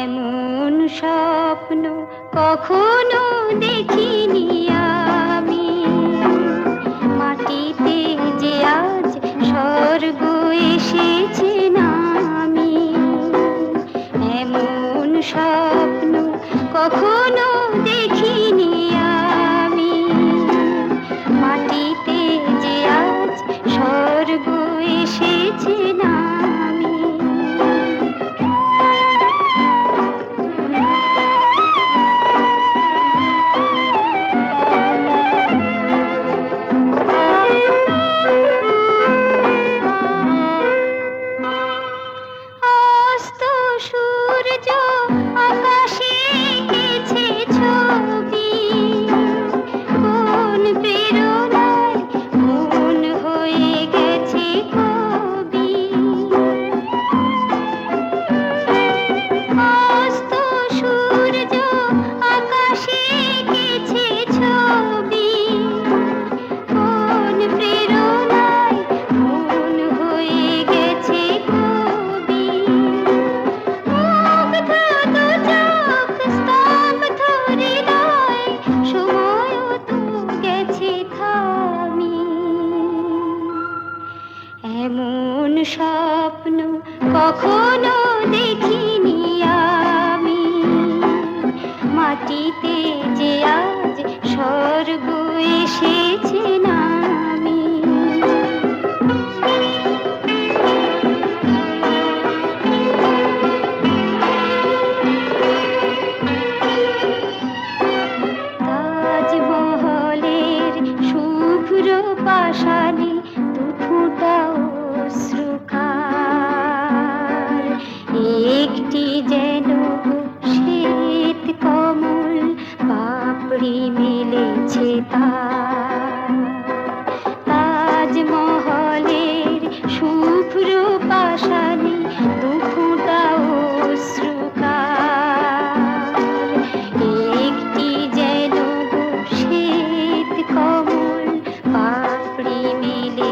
এমন স্বপ্ন কখনো দেখিনি আমি, মাটিতে যে আজ স্বর্গ এসেছে নামি। এমন স্বপ্ন কখনো দেখিনি আমি, মাটিতে যে আজ স্বর্গ এসেছে নামি। এমন স্বপ্ন কখনো দেখিনি আমি, মাটিতে যে আজ স্বর্গ এসেছে নামি। তাজমহলের শুভ্র পাষাণে দুফোঁটা অশ্রুকার, একটি যেন শ্বেত কমল পাপড়ি মেলেছে তার। তাজমহলের শুভ্র পাষাণে দুফোঁটা অশ্রুকার, একটি যেন শ্বেত কমল পাপড়ি মেলে